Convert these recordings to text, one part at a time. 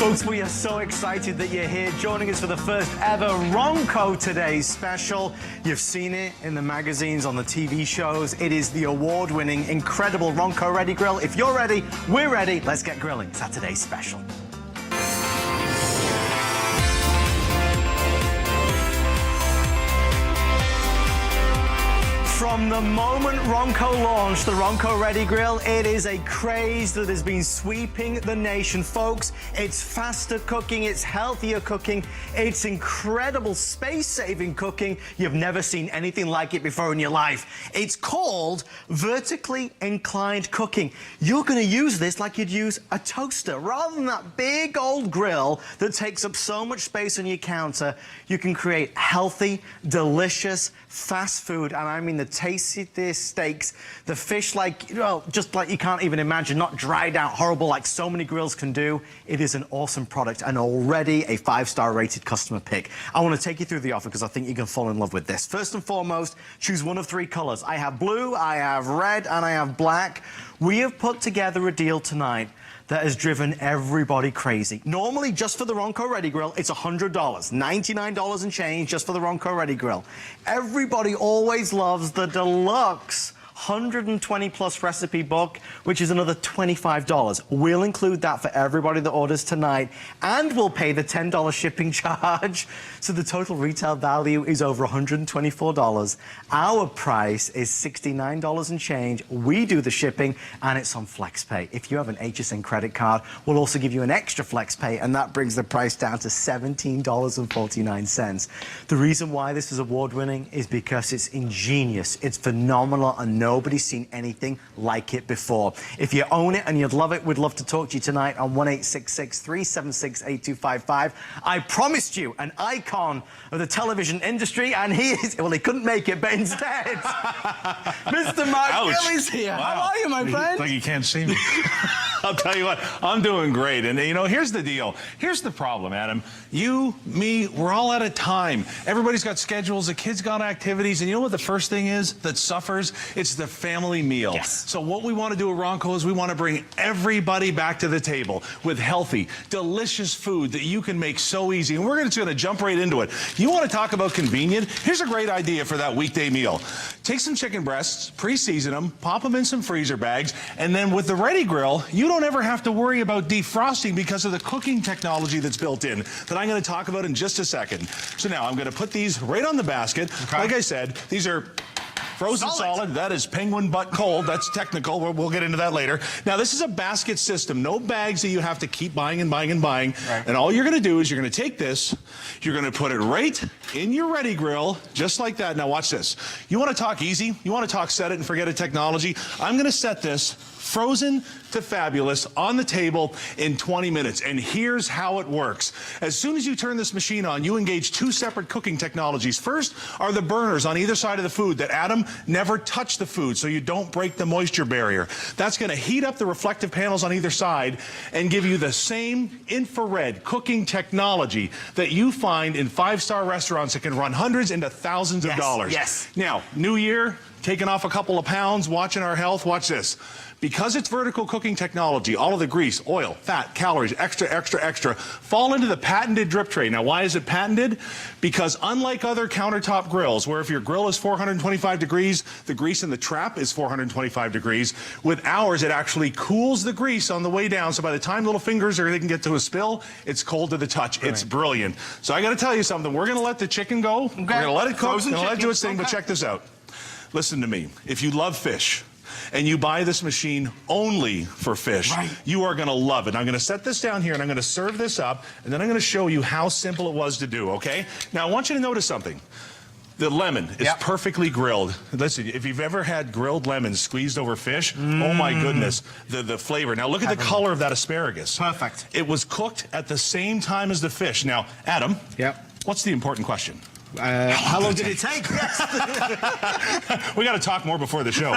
Folks, we are so excited that you're here joining us for the first ever Ronco Today special. You've seen it in the magazines, on the TV shows. It is the award-winning, incredible Ronco Ready Grill. If you're ready, we're ready. Let's get grilling. It's our today's special. From the moment Ronco launched the Ronco Ready Grill, it is a craze that has been sweeping the nation. Folks, it's faster cooking, it's healthier cooking, it's incredible space-saving cooking. You've never seen anything like it before in your life. It's called vertically inclined cooking. You're going to use this like you'd use a toaster. Rather than that big old grill that takes up so much space on your counter, you can create healthy, delicious, fast food, and I mean the tastiest steaks, the fish like, just like you can't even imagine, not dried out, horrible like so many grills can do. It is an awesome product and already a 5-star rated customer pick. I want to take you through the offer because I think you can fall in love with this. First and foremost, choose one of 3 colors. I have blue, I have red, and I have black. We have put together a deal tonight that has driven everybody crazy. Normally, just for the Ronco Ready Grill, it's $100, $99 and change just for the Ronco Ready Grill. Everybody always loves the deluxe 120-plus recipe book, which is another $25. We'll include that for everybody that orders tonight, and we'll pay the $10 shipping charge. So the total retail value is over $124. Our price is $69 and change. We do the shipping, and it's on FlexPay. If you have an HSN credit card, we'll also give you an extra FlexPay, and that brings the price down to $17.49. The reason why this is award-winning is because it's ingenious, it's phenomenal, and nobody's seen anything like it before. If you own it and you'd love it, we'd love to talk to you tonight on 1-866-376-8255. I promised you an icon of the television industry, and he is, well, he couldn't make it, but instead, Mr. Mark Gill is here. Wow. How are you, my friend? It's like you can't see me. I'll tell you what, I'm doing great. And, you know, here's the deal. Here's the problem, Adam. You, me, we're all out of time. Everybody's got schedules. The kids got activities. And you know what the first thing is that suffers? It's the family meal. Yes. So what we want to do at Ronco is we want to bring everybody back to the table with healthy, delicious food that you can make so easy. And we're just going to jump right into it. You want to talk about convenient? Here's a great idea for that weekday meal. Take some chicken breasts, pre-season them, pop them in some freezer bags, and then with the Ready Grill, you don't ever have to worry about defrosting because of the cooking technology that's built in that I'm going to talk about in just a second. So now I'm going to put these right on the basket. Okay. Like I said, these are frozen solid. That is penguin butt cold. That's technical. We'll get into that later. Now, this is a basket system. No bags that you have to keep buying and buying and buying. Right. And all you're going to do is you're going to take this, you're going to put it right in your Ready Grill, just like that. Now, watch this. You want to talk easy? You want to talk set it and forget it technology? I'm going to set this frozen to fabulous on the table in 20 minutes. And here's how it works. As soon as you turn this machine on, you engage 2 separate cooking technologies. First are the burners on either side of the food that, Adam, never touch the food so you don't break the moisture barrier. That's going to heat up the reflective panels on either side and give you the same infrared cooking technology that you find in 5-star restaurants that can run hundreds into thousands of dollars. Yes. Now, new year, taking off a couple of pounds, watching our health, watch this. Because it's vertical cooking technology, all of the grease, oil, fat, calories, extra, fall into the patented drip tray. Now, why is it patented? Because unlike other countertop grills, where if your grill is 425 degrees, the grease in the trap is 425 degrees, with ours, it actually cools the grease on the way down, so by the time little fingers or they can get to a spill, it's cold to the touch. Right. It's brilliant. So I got to tell you something. We're going to let the chicken go. Okay. We're going to let it cook. We're going to let it do its thing, but check this out. Listen to me. If you love fish, and you buy this machine only for fish, right, you are going to love it. I'm going to set this down here, and I'm going to serve this up, and then I'm going to show you how simple it was to do, okay? Now, I want you to notice something. The lemon is perfectly grilled. Listen, if you've ever had grilled lemons squeezed over fish, oh my goodness, the flavor. Now, look at the color of that asparagus. Perfect. It was cooked at the same time as the fish. Now, Adam, what's the important question? How long did it take? We got to talk more before the show.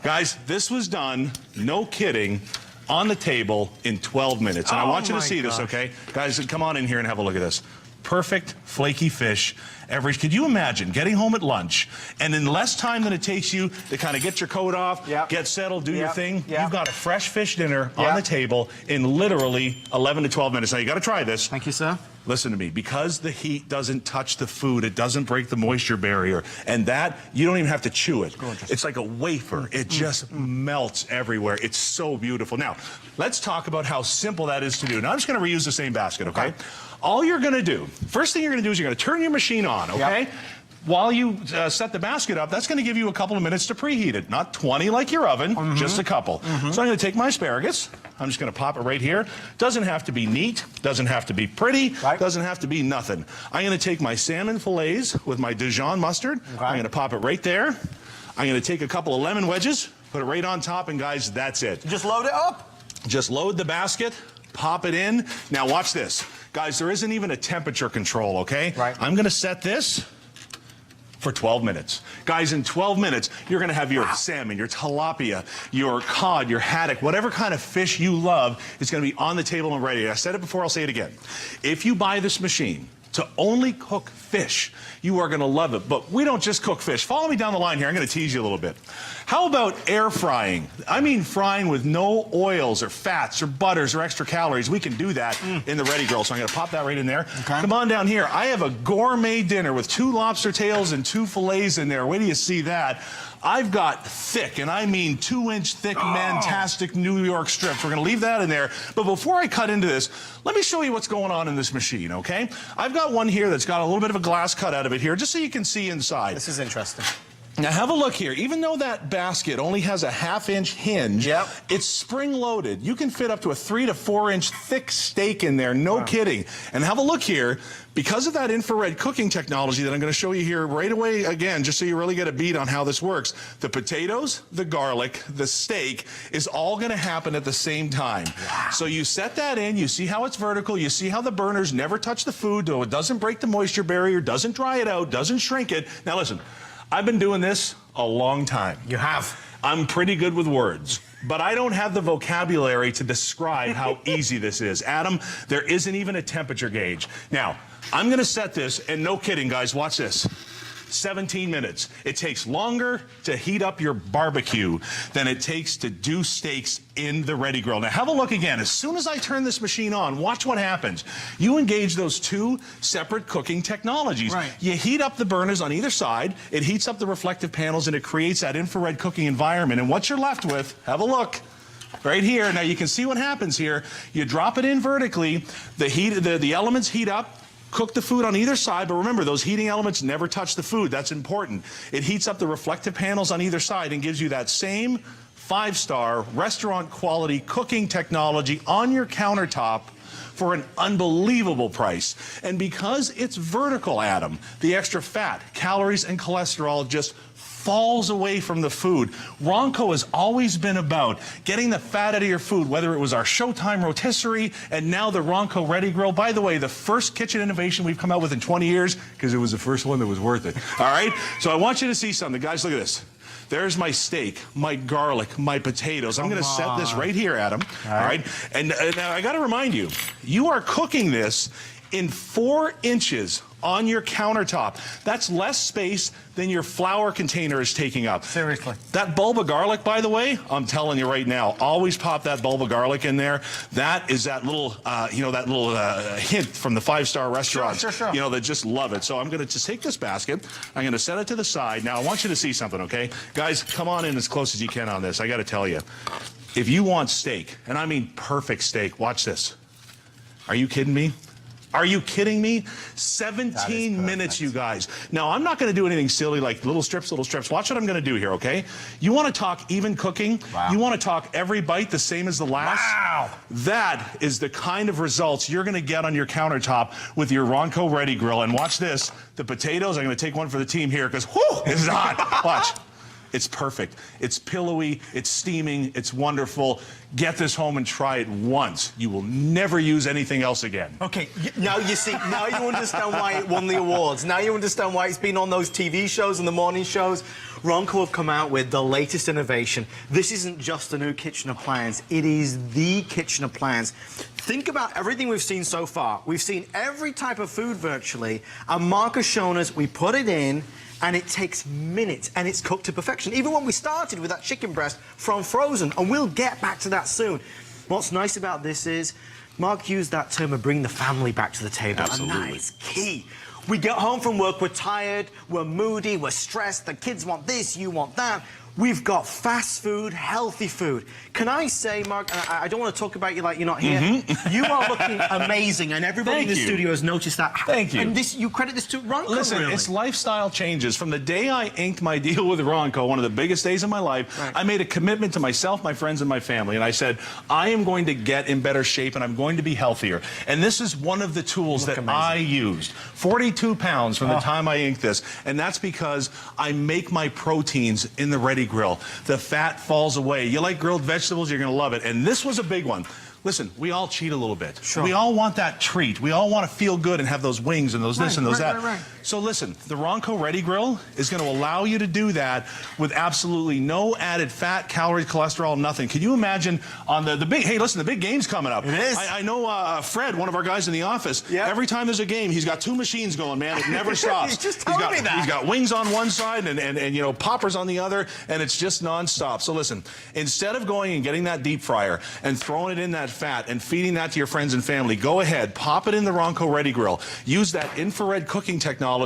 Guys, this was done, no kidding, on the table in 12 minutes. And I want you to see this, okay? Guys, come on in here and have a look at this. perfect flaky fish. Could you imagine getting home at lunch and in less time than it takes you to kind of get your coat off, get settled, do your thing, you've got a fresh fish dinner on the table in literally 11 to 12 minutes. Now you got to try this. Thank you, sir. Listen to me, because the heat doesn't touch the food, it doesn't break the moisture barrier, and that, you don't even have to chew it. It's like a wafer. It just melts everywhere. It's so beautiful. Now, let's talk about how simple that is to do. Now, I'm just going to reuse the same basket, okay? All you're going to do, first thing you're going to do is you're going to turn your machine on, okay? While you set the basket up, that's going to give you a couple of minutes to preheat it. Not 20 like your oven, just a couple. So I'm going to take my asparagus. I'm just going to pop it right here. Doesn't have to be neat. Doesn't have to be pretty. Doesn't have to be nothing. I'm going to take my salmon fillets with my Dijon mustard. I'm going to pop it right there. I'm going to take a couple of lemon wedges, put it right on top, and guys, that's it. Just load it up? Just load the basket, pop it in. Now watch this. Guys, there isn't even a temperature control, okay? I'm going to set this for 12 minutes. Guys, in 12 minutes, you're going to have your salmon, your tilapia, your cod, your haddock, whatever kind of fish you love is going to be on the table and ready. I said it before, I'll say it again. If you buy this machine to only cook fish, you are going to love it. But we don't just cook fish. Follow me down the line here. I'm going to tease you a little bit. How about air frying? I mean frying with no oils or fats or butters or extra calories. We can do that in the Ready Grill. So I'm going to pop that right in there. Come on down here. I have a gourmet dinner with 2 lobster tails and 2 fillets in there. Wait till you see that. I've got thick, and I mean 2-inch thick, fantastic New York strips. We're going to leave that in there. But before I cut into this, let me show you what's going on in this machine, okay? I've got one here that's got a little bit of a glass cut out of it here, just so you can see inside. This is interesting. Now have a look here. Even though that basket only has a 1/2-inch hinge, it's spring-loaded. You can fit up to a 3 to 4-inch thick steak in there, no kidding. And have a look here. Because of that infrared cooking technology that I'm going to show you here right away again, just so you really get a beat on how this works, the potatoes, the garlic, the steak is all going to happen at the same time. So you set that in, you see how it's vertical, you see how the burners never touch the food, though it doesn't break the moisture barrier, doesn't dry it out, doesn't shrink it. Now listen, I've been doing this a long time. You have. I'm pretty good with words, but I don't have the vocabulary to describe how easy this is. Adam, there isn't even a temperature gauge. Now, I'm going to set this, and no kidding, guys, watch this. 17 minutes. It takes longer to heat up your barbecue than it takes to do steaks in the Ready Grill. Now have a look again. As soon as I turn this machine on, watch what happens. You engage those 2 separate cooking technologies. You heat up the burners on either side, it heats up the reflective panels, and it creates that infrared cooking environment. And what you're left with, have a look. Right here. Now you can see what happens here. You drop it in vertically, the elements heat up, cook the food on either side, but remember, those heating elements never touch the food. That's important. It heats up the reflective panels on either side and gives you that same 5-star restaurant quality cooking technology on your countertop for an unbelievable price. And because it's vertical, Adam, the extra fat, calories, and cholesterol just falls away from the food. Ronco has always been about getting the fat out of your food, whether it was our Showtime rotisserie and now the Ronco Ready Grill. By the way, the first kitchen innovation we've come out with in 20 years, because it was the first one that was worth it. All right? So I want you to see something. Guys, look at this. There's my steak, my garlic, my potatoes. I'm going to set this right here, Adam. All right? And now I got to remind you, you are cooking this in 4 inches on your countertop. That's less space than your flour container is taking up. Seriously. That bulb of garlic, by the way, I'm telling you right now, always pop that bulb of garlic in there. That is that little, hint from the 5-star restaurants, you know, that just love it. So I'm going to just take this basket. I'm going to set it to the side. Now, I want you to see something, okay? Guys, come on in as close as you can on this. I got to tell you, if you want steak, and I mean perfect steak, watch this. Are you kidding me? Are you kidding me? 17 minutes, you guys. Now, I'm not going to do anything silly like little strips, little strips. Watch what I'm going to do here, okay? You want to talk even cooking? You want to talk every bite the same as the last? That is the kind of results you're going to get on your countertop with your Ronco Ready Grill. And watch this. The potatoes, I'm going to take one for the team here because, whoo, this is hot. Watch. It's perfect. It's pillowy, it's steaming, it's wonderful. Get this home and try it once. You will never use anything else again. Okay, now you see, now you understand why it won the awards. Now you understand why it's been on those TV shows and the morning shows. Ronco have come out with the latest innovation. This isn't just a new kitchen appliance, it is the kitchen appliance. Think about everything we've seen so far. We've seen every type of food virtually, and Mark has shown us we put it in, and it takes minutes, and it's cooked to perfection. Even when we started with that chicken breast from frozen, and we'll get back to that soon. What's nice about this is, Mark used that term of bring the family back to the table. Absolutely. And that is key. We get home from work, we're tired, we're moody, we're stressed, the kids want this, you want that. We've got fast food, healthy food. Can I say, Mark, and I don't want to talk about you like you're not here. You are looking amazing, and everybody in the studio has noticed that. Thank you. And this, you credit this to Ronco, Listen, really. it's lifestyle changes. From the day I inked my deal with Ronco, one of the biggest days of my life, I made a commitment to myself, my friends, and my family. And I said, I am going to get in better shape, and I'm going to be healthier. And this is one of the tools that I used. 42 pounds from the time I inked this. And that's because I make my proteins in the Ready Grill. The fat falls away. You like grilled vegetables, you're going to love it. And this was a big one. Listen, we all cheat a little bit. Sure. We all want that treat. We all want to feel good and have those wings and those this and those that. Right. So listen, the Ronco Ready Grill is going to allow you to do that with absolutely no added fat, calories, cholesterol, nothing. Can you imagine on the big, hey, listen, the big game's coming up. It is. I know Fred, one of our guys in the office, every time there's a game, he's got 2 machines going, man. It never stops. He's just telling me that. He's got wings on one side and you know, poppers on the other, and it's just nonstop. So listen, instead of going and getting that deep fryer and throwing it in that fat and feeding that to your friends and family, go ahead, pop it in the Ronco Ready Grill. Use that infrared cooking technology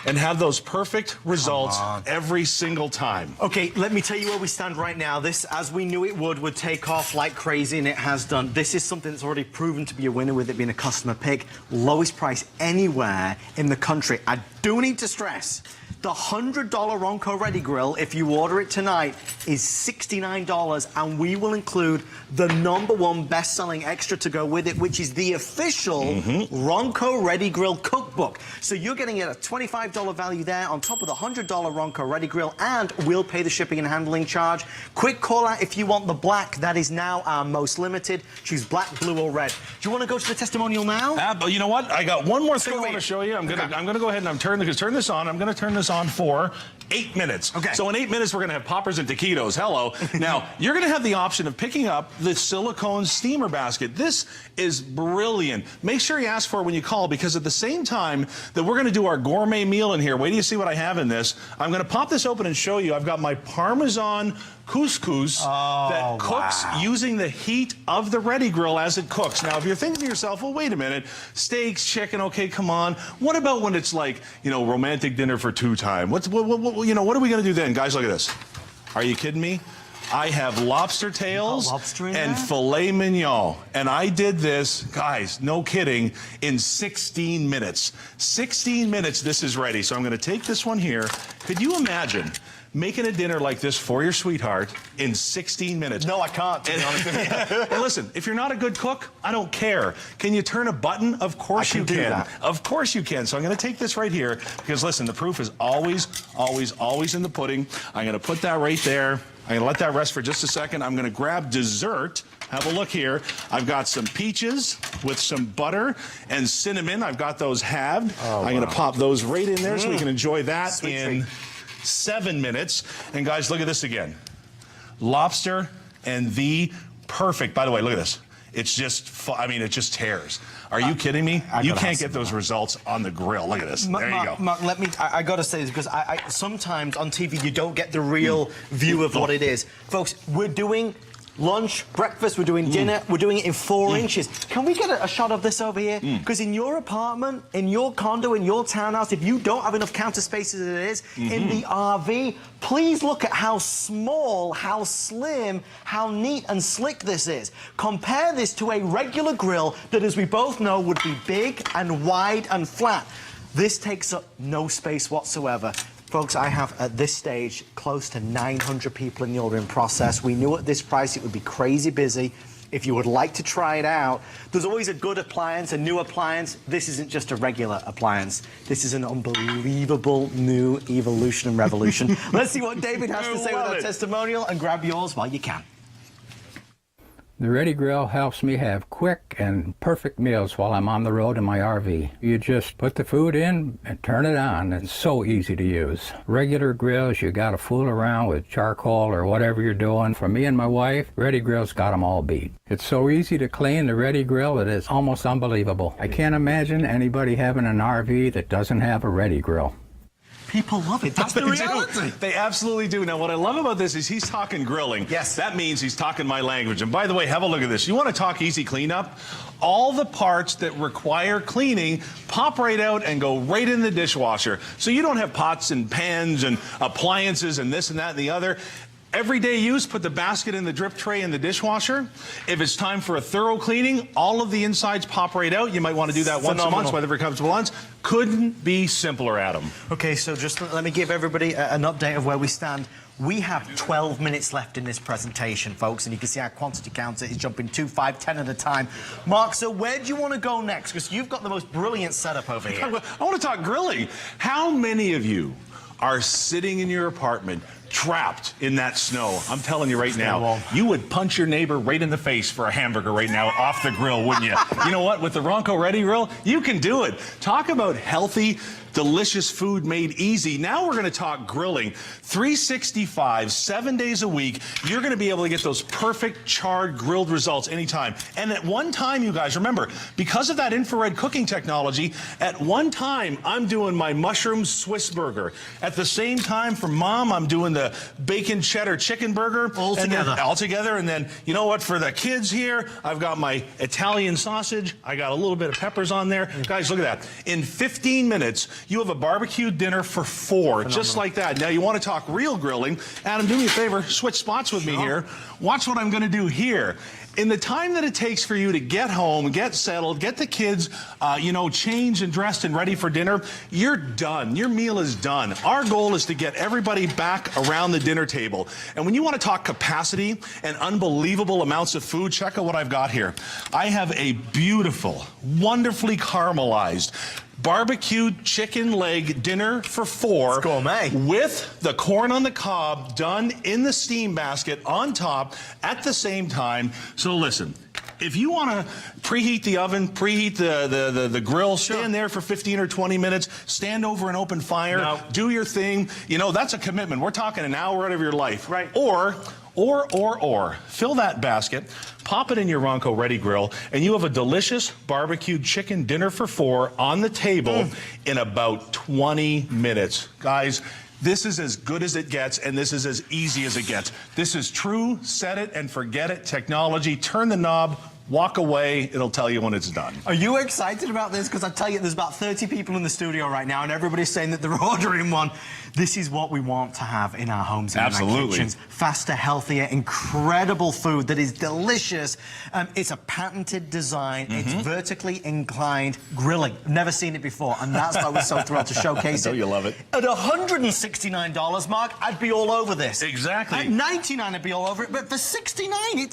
and have those perfect results every single time. Okay, let me tell you where we stand right now. This, as we knew it would take off like crazy, and it has done. This is something that's already proven to be a winner with it being a customer pick. Lowest price anywhere in the country. I do need to stress, the $100 Ronco Ready Grill, if you order it tonight, is $69, and we will include the #1 best-selling extra to go with it, which is the official Ronco Ready Grill cookbook. So you're getting a $25 value there on top of the $100 Ronco Ready Grill, and we'll pay the shipping and handling charge. Quick call out if you want the black. That is now our most limited. Choose black, blue, or red. Do you want to go to the testimonial now? But you know what? I got one more thing I Go want to ahead. show you. I'm gonna go ahead and turn this on. I'm gonna turn this on for 8 minutes. Okay. So in 8 minutes, we're gonna have poppers and taquitos. Hello. Now, you're gonna have the option of picking up the silicone steamer basket. This is brilliant. Make sure you ask for it when you call, because at the same time that we're gonna do our gourmet meal in here, wait till you see what I have in this. I'm gonna pop this open and show you. I've got my Parmesan couscous that cooks using the heat of the Ready Grill as it cooks. Now, if you're thinking to yourself, well, wait a minute, steaks, chicken, okay, come on. What about when it's like, you know, romantic dinner for 2 time? What are we gonna do then? Guys, look at this. Are you kidding me? I have lobster tails and filet mignon. And I did this, guys, no kidding, in 16 minutes. 16 minutes, this is ready. So I'm gonna take this one here. Could you imagine making a dinner like this for your sweetheart in 16 minutes? No, I can't, to be honest with you. And listen, if you're not a good cook, I don't care. Can you turn a button? Of course you can. Of course you can. So I'm going to take this right here, because listen, the proof is always, always, always in the pudding. I'm going to put that right there. I'm going to let that rest for just a second. I'm going to grab dessert. Have a look here. I've got some peaches with some butter and cinnamon. I've got those halved. I'm going to pop those right in there so we can enjoy that in 7 minutes. And guys, look at this again. Lobster and the perfect, by the way, look at this. It's just, I mean, it just tears. Are you kidding me? You can't get those results on the grill. Look at this. There you go. Mark, I got to say this, because I sometimes on TV you don't get the real view of what it is. Folks, we're doing lunch, breakfast, we're doing dinner, we're doing it in 4 inches. Can we get a shot of this over here? Because in your apartment, in your condo, in your townhouse, if you don't have enough counter space as it is, in the RV, please look at how small, how slim, how neat and slick this is. Compare this to a regular grill that, as we both know, would be big and wide and flat. This takes up no space whatsoever. Folks, I have at this stage close to 900 people in the ordering process. We knew at this price it would be crazy busy. if you would like to try it out, there's always a good appliance, a new appliance. This isn't just a regular appliance. This is an unbelievable new evolution and revolution. Let's see what David has to say with our testimonial, and grab yours while you can. The Ready Grill helps me have quick and perfect meals while I'm on the road in my RV. You just put the food in and turn it on. It's so easy to use. Regular grills, you gotta fool around with charcoal or whatever you're doing. For me and my wife, Ready Grill's got them all beat. It's so easy to clean the Ready Grill that it's almost unbelievable. I can't imagine anybody having an RV that doesn't have a Ready Grill. People love it. That's the reality. They absolutely do. Now, what I love about this is he's talking grilling. Yes. That means he's talking my language. And by the way, have a look at this. You want to talk easy cleanup? All the parts that require cleaning pop right out and go right in the dishwasher. So you don't have pots and pans and appliances and this and that and the other. Everyday use, put the basket in the drip tray in the dishwasher. If it's time for a thorough cleaning, all of the insides pop right out. You might want to do that once a month, whatever it comes to once. Couldn't be simpler, Adam. Okay, so just let me give everybody an update of where we stand. We have 12 minutes left in this presentation, folks, and you can see our quantity counter is jumping 2, 5, 10 at a time. Mark, so where do you want to go next? Because you've got the most brilliant setup over here. I want to talk grilling. How many of you are sitting in your apartment trapped in that snow? I'm telling you right now, you would punch your neighbor right in the face for a hamburger right now off the grill, wouldn't you? You know what? With the Ronco Ready Grill, you can do it. Talk about healthy, delicious food made easy. Now we're going to talk grilling. 365, 7 days a week, you're going to be able to get those perfect charred grilled results anytime. And at one time, you guys, remember, because of that infrared cooking technology, at one time, I'm doing my mushroom Swiss burger. At the same time, for Mom, I'm doing the bacon cheddar chicken burger. All together. And then, you know what, for the kids here, I've got my Italian sausage. I got a little bit of peppers on there. Guys, look at that. In 15 minutes, you have a barbecue dinner for 4, Phenomenal. Just like that. Now, you want to talk real grilling. Adam, do me a favor, switch spots with me here. Watch what I'm going to do here. In the time that it takes for you to get home, get settled, get the kids, you know, changed and dressed and ready for dinner, you're done. Your meal is done. Our goal is to get everybody back around the dinner table. And when you want to talk capacity and unbelievable amounts of food, check out what I've got here. I have a beautiful, wonderfully caramelized barbecued chicken leg dinner for 4. It's gourmet. With the corn on the cob done in the steam basket on top at the same time. So listen, if you want to preheat the oven, preheat the grill, stand there for 15 or 20 minutes, stand over an open fire, do your thing. You know, that's a commitment. We're talking an hour out of your life. Right. Or fill that basket, pop it in your Ronco Ready Grill, and you have a delicious barbecued chicken dinner for 4 on the table in about 20 minutes. Guys, this is as good as it gets, and this is as easy as it gets. This is true set it and forget it technology. Turn the knob, walk away, it'll tell you when it's done. Are you excited about this? Because I tell you, there's about 30 people in the studio right now, and everybody's saying that they're ordering one. This is what we want to have in our homes and in our kitchens. Faster, healthier, incredible food that is delicious. It's a patented design. It's vertically inclined grilling. I've never seen it before, and that's why we're so thrilled to showcase it. I know you love it. At $169, Mark, I'd be all over this. Exactly. At $99, I'd be all over it. But for $69,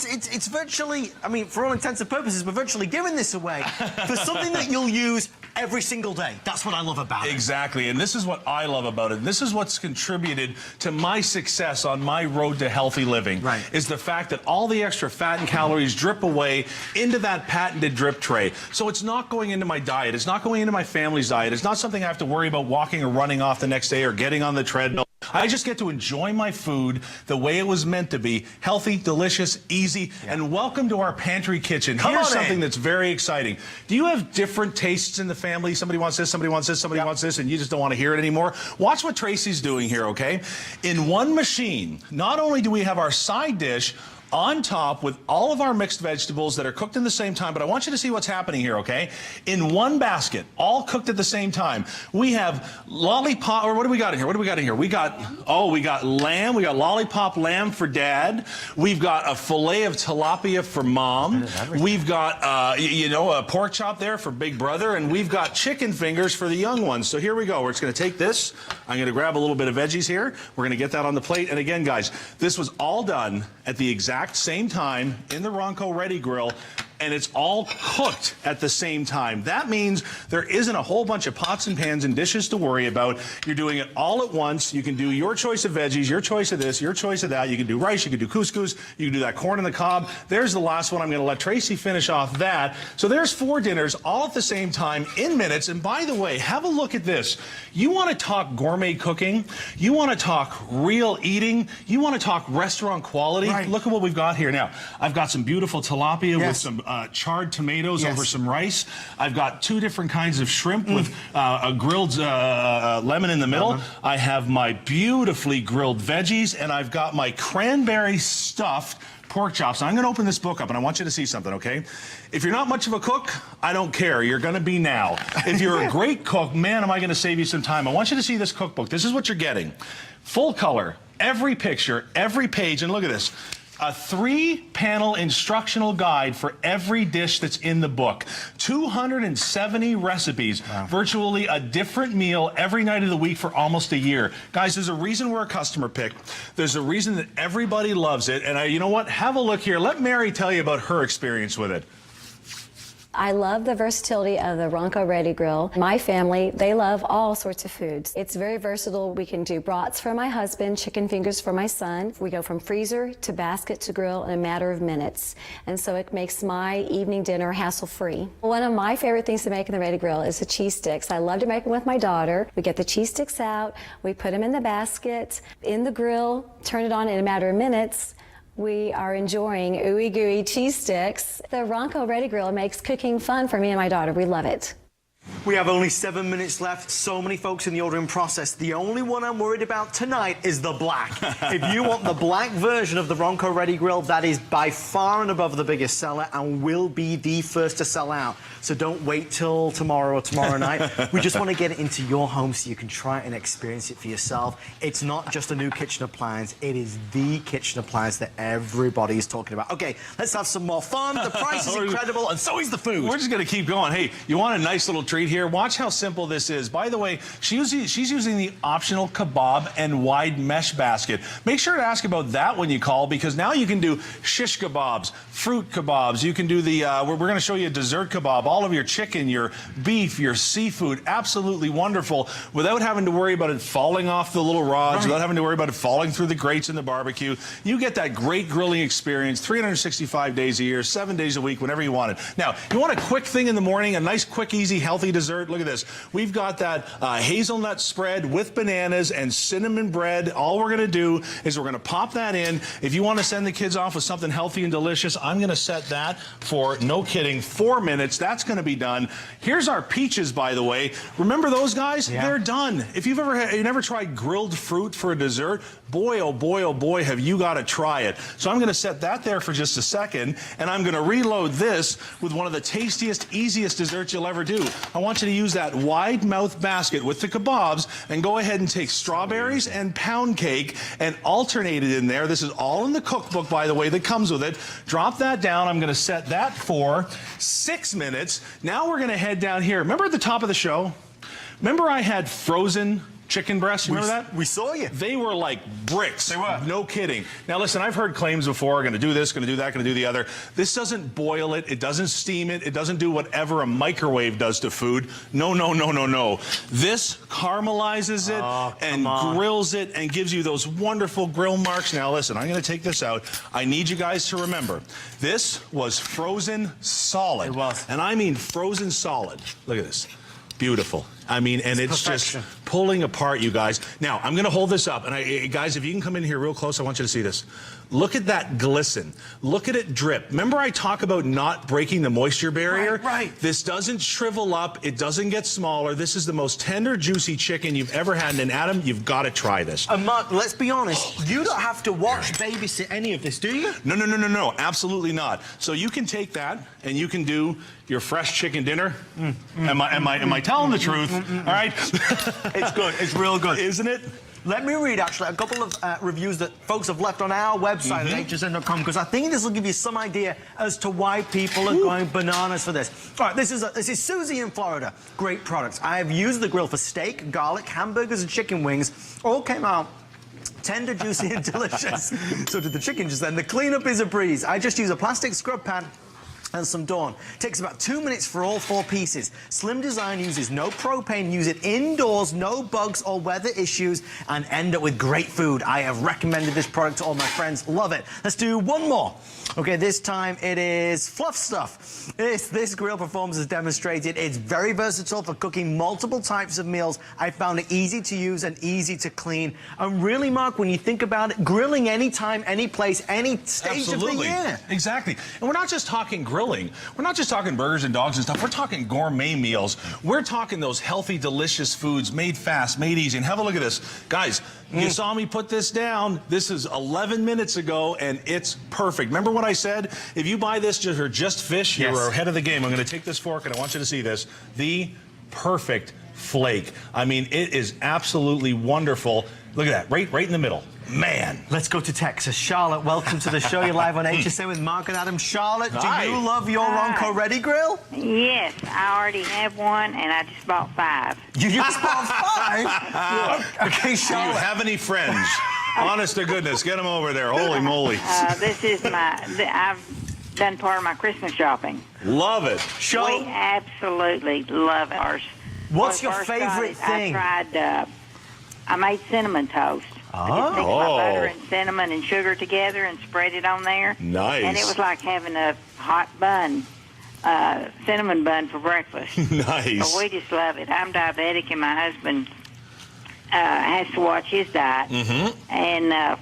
it's virtually, I mean, for all intents and purposes, we're virtually giving this away for something that you'll use every single day. That's what I love about it. Exactly, and this is what I love about it. This is what's contributed to my success on my road to healthy living. Right. Is the fact that all the extra fat and calories drip away into that patented drip tray. So it's not going into my diet. It's not going into my family's diet. It's not something I have to worry about walking or running off the next day or getting on the treadmill. I just get to enjoy my food the way it was meant to be. Healthy, delicious, easy, and welcome to our pantry kitchen. Here's something that's very exciting. Do you have different tastes in the family? Somebody wants this, somebody wants this, somebody wants this, and you just don't want to hear it anymore? Watch what Tracy's doing here, okay? In one machine, not only do we have our side dish on top with all of our mixed vegetables that are cooked in the same time, but I want you to see what's happening here, okay? In one basket, all cooked at the same time, we have lollipop, or what do we got in here? What do we got in here? We got lamb, we got lollipop lamb for Dad. We've got a fillet of tilapia for Mom. We've got, you know, a pork chop there for Big Brother, and we've got chicken fingers for the young ones. So here we go. We're just gonna take this. I'm gonna grab a little bit of veggies here. We're gonna get that on the plate. And again, guys, this was all done at the exact exact same time in the Ronco Ready Grill, and it's all cooked at the same time. That means there isn't a whole bunch of pots and pans and dishes to worry about. You're doing it all at once. You can do your choice of veggies, your choice of this, your choice of that. You can do rice, you can do couscous, you can do that corn on the cob. There's the last one. I'm going to let Tracy finish off that. So there's 4 dinners all at the same time in minutes. And by the way, have a look at this. You want to talk gourmet cooking? You want to talk real eating? You want to talk restaurant quality? Right. Look at what we've got here. Now, I've got some beautiful tilapia with some charred tomatoes over some rice. I've got 2 different kinds of shrimp with a grilled lemon in the middle. I have my beautifully grilled veggies, and I've got my cranberry stuffed pork chops. Now, I'm going to open this book up, and I want you to see something, okay? If you're not much of a cook, I don't care. You're going to be now. If you're a great cook, man, am I going to save you some time. I want you to see this cookbook. This is what you're getting. Full color, every picture, every page, and look at this. A 3-panel instructional guide for every dish that's in the book. 270 recipes, virtually a different meal every night of the week for almost a year. Guys, there's a reason we're a customer pick. There's a reason that everybody loves it. And you know what? Have a look here. Let Mary tell you about her experience with it. I love the versatility of the Ronco Ready Grill. My family, they love all sorts of foods. It's very versatile. We can do brats for my husband, chicken fingers for my son. We go from freezer to basket to grill in a matter of minutes. And so it makes my evening dinner hassle-free. One of my favorite things to make in the Ready Grill is the cheese sticks. I love to make them with my daughter. We get the cheese sticks out, we put them in the basket, in the grill, turn it on in a matter of minutes. We are enjoying ooey gooey cheese sticks. The Ronco Ready Grill makes cooking fun for me and my daughter. We love it. We have only 7 minutes left. So many folks in the ordering process. The only one I'm worried about tonight is the black. If you want the black version of the Ronco Ready Grill, that is by far and above the biggest seller and will be the first to sell out. So don't wait till tomorrow or tomorrow night. We just want to get it into your home so you can try it and experience it for yourself. It's not just a new kitchen appliance. It is the kitchen appliance that everybody is talking about. Okay, let's have some more fun. The price is incredible, and so is the food. We're just going to keep going. Hey, you want a nice little treat here? Watch how simple this is. By the way, she's using the optional kebab and wide mesh basket. Make sure to ask about that when you call, because now you can do shish kebabs, fruit kebabs. You can do the, we're going to show you a dessert kebab, all of your chicken, your beef, your seafood. Absolutely wonderful without having to worry about it falling off the little rods, without having to worry about it falling through the grates in the barbecue. You get that great grilling experience 365 days a year, 7 days a week, whenever you want it. Now, you want a quick thing in the morning, a nice, quick, easy, healthy dessert. Look at this. We've got that hazelnut spread with bananas and cinnamon bread. All we're going to do is we're going to pop that in. If you want to send the kids off with something healthy and delicious, I'm going to set that for, no kidding, 4 minutes. That's going to be done. Here's our peaches, by the way. Remember those guys? Yeah. They're done. If you've never tried grilled fruit for a dessert, boy, oh boy, have you got to try it. So I'm going to set that there for just a second, and I'm going to reload this with one of the tastiest, easiest desserts you'll ever do. I want you to use that wide mouth basket with the kebabs and go ahead and take strawberries and pound cake and alternate it in there. This is all in the cookbook, by the way, that comes with it. Drop that down. I'm going to set that for 6 minutes. Now we're going to head down here. Remember at the top of the show? Remember I had frozen chicken breasts? You remember that? We saw you. They were like bricks. They were. No kidding. Now listen, I've heard claims before, going to do this, going to do that, going to do the other. This doesn't boil it. It doesn't steam it. It doesn't do whatever a microwave does to food. No. This caramelizes it and grills it and gives you those wonderful grill marks. Now listen, I'm going to take this out. I need you guys to remember, this was frozen solid. It was. And I mean frozen solid. Look at this. Beautiful. I mean, and it's perfection. Just pulling apart, you guys. Now, I'm going to hold this up. And guys, if you can come in here real close, I want you to see this. Look at that glisten. Look at it drip. Remember I talk about not breaking the moisture barrier? Right. This doesn't shrivel up. It doesn't get smaller. This is the most tender, juicy chicken you've ever had. And Adam, you've got to try this. And Mark, let's be honest. You don't have to babysit any of this, do you? No. Absolutely not. So you can take that and you can do your fresh chicken dinner. Am I telling the truth? All right. It's good. It's real good. Isn't it? Let me read, actually, a couple of reviews that folks have left on our website at hsn.com, because I think this will give you some idea as to why people are going bananas for this. All right, this is Susie in Florida. Great products. I have used the grill for steak, garlic, hamburgers, and chicken wings. All came out Tender, juicy, and delicious. So did the chicken just then. The cleanup is a breeze. I just use a plastic scrub pad and some Dawn. Takes about 2 minutes for all 4 pieces. Slim design uses no propane, use it indoors, no bugs or weather issues, and end up with great food. I have recommended this product to all my friends. Love it. Let's do one more. Okay, this time it is fluff stuff. This grill performs as demonstrated. It's very versatile for cooking multiple types of meals. I found it easy to use and easy to clean. And really, Mark, when you think about it, grilling anytime, any place, any stage of the year. Exactly. And we're not just talking grilling. We're not just talking burgers and dogs and stuff. We're talking gourmet meals. We're talking those healthy, delicious foods made fast, made easy. And have a look at this. Guys, you saw me put this down. This is 11 minutes ago, and it's perfect. Remember what I said? If you buy this for just fish, you're ahead of the game. I'm going to take this fork, and I want you to see this. The perfect flake. I mean, it is absolutely wonderful. Look at that, right in the middle. Man. Let's go to Texas. Charlotte, welcome to the show. You're live on HSN with Mark and Adam. Charlotte, do you love your Ronco Ready Grill? Yes, I already have one, and I just bought 5. You just bought 5? Yes. Okay, Do Charlotte. you have any friends? Honest to goodness, get them over there. Holy moly. This is I've done part of my Christmas shopping. Love it. Charlotte, We absolutely love ours. what's your When I first got favorite it, thing? I tried, I made cinnamon toast. I just mixed my butter and cinnamon and sugar together and spread it on there. Nice. And it was like having a hot bun, cinnamon bun for breakfast. Nice. So we just love it. I'm diabetic, and my husband has to watch his diet. And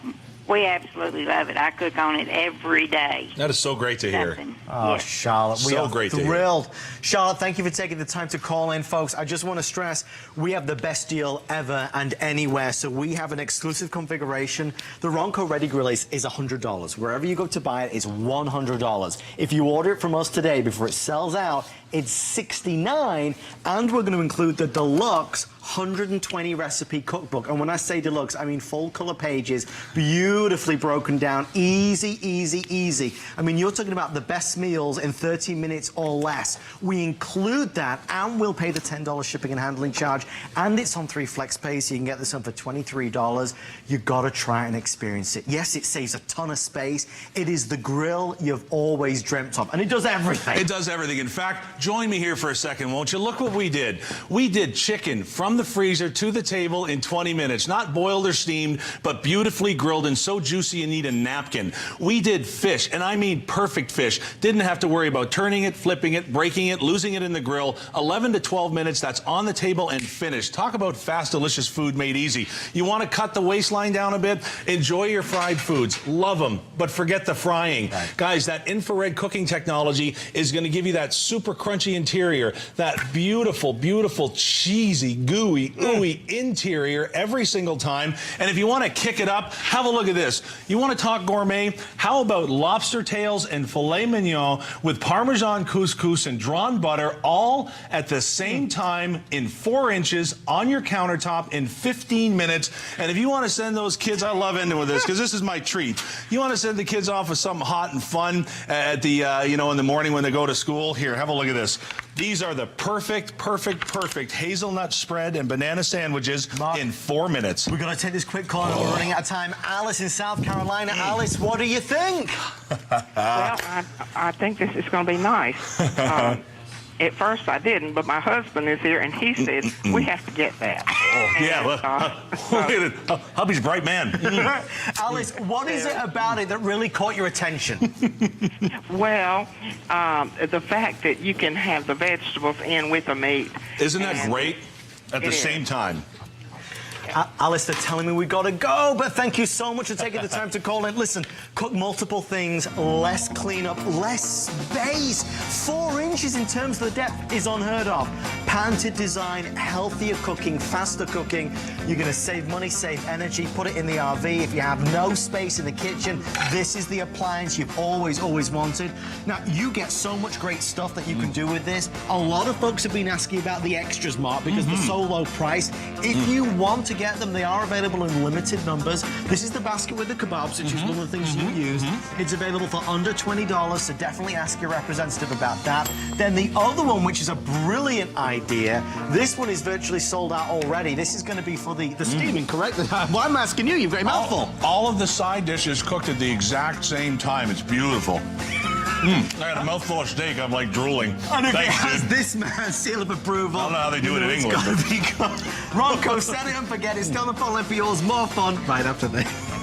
we absolutely love it. I cook on it every day. That is so great to hear. Something. Oh, Yes. Charlotte, we So are great to hear. thrilled. Charlotte, thank you for taking the time to call in, folks. I just want to stress, we have the best deal ever and anywhere. So we have an exclusive configuration. The Ronco Ready Grill is $100. Wherever you go to buy it, it's $100. If you order it from us today before it sells out, it's $69, and we're going to include the deluxe 120 recipe cookbook. And when I say deluxe, I mean full color pages, beautifully broken down, easy, easy, easy. I mean, you're talking about the best meals in 30 minutes or less. We include that, and we'll pay the $10 shipping and handling charge, and it's on 3 flex pay, so you can get this on for $23. You gotta try and experience it. Yes, it saves a ton of space. It is the grill you've always dreamt of, and it does everything. It does everything. In fact, join me here for a second, won't you? Look what we did. We did chicken from the freezer to the table in 20 minutes. Not boiled or steamed, but beautifully grilled and so juicy you need a napkin. We did fish, and I mean perfect fish. Didn't have to worry about turning it, flipping it, breaking it, losing it in the grill. 11 to 12 minutes, that's on the table and finished. Talk about fast, delicious food made easy. You want to cut the waistline down a bit? Enjoy your fried foods. Love them, but forget the frying. Right. Guys, that infrared cooking technology is going to give you that super crunchy interior, that beautiful, beautiful, cheesy, gooey, ooey interior every single time. And if you want to kick it up, have a look at this. You want to talk gourmet? How about lobster tails and filet mignon with Parmesan couscous and drawn butter all at the same time in 4 inches on your countertop in 15 minutes. And if you want to send those kids, I love ending with this because this is my treat. You want to send the kids off with something hot and fun at the, in the morning when they go to school? Here, have a look at this. These are the perfect hazelnut spread and banana sandwiches in 4 minutes. We're going to take this quick call and we're running out of time. Alice in South Carolina. Alice, what do you think? Well, I think this is going to be nice. At first I didn't, but my husband is here, and he said, we have to get that. Yeah, well, hubby's a bright man. Alice, what is it about it that really caught your attention? Well, the fact that you can have the vegetables in with the meat. Isn't that great? At the It is. same time. Alice, they're telling me we got to go, but thank you so much for taking the time to call in. Listen, cook multiple things, less cleanup, less space. 4 inches in terms of the depth is unheard of. Patented design, healthier cooking, faster cooking. You're going to save money, save energy, put it in the RV. If you have no space in the kitchen, this is the appliance you've always wanted. Now, you get so much great stuff that you can do with this. A lot of folks have been asking about the extras, Mark, because they're so low priced. If you want to get get them. They are available in limited numbers. This is the basket with the kebabs, which is one of the things you use. It's available for under $20, so definitely ask your representative about that. Then the other one, which is a brilliant idea, this one is virtually sold out already. This is going to be for the steaming, correct? Well, I'm asking you. You've got a mouthful. All of the side dishes cooked at the exact same time. It's beautiful. I had a mouthful of steak. I'm like drooling. And if it Thanks, has dude. this man's seal of approval, I don't know how they do it in it's England, gotta be good. Ronco, set it and forget it. Still on the phone line for yours. More fun right after this.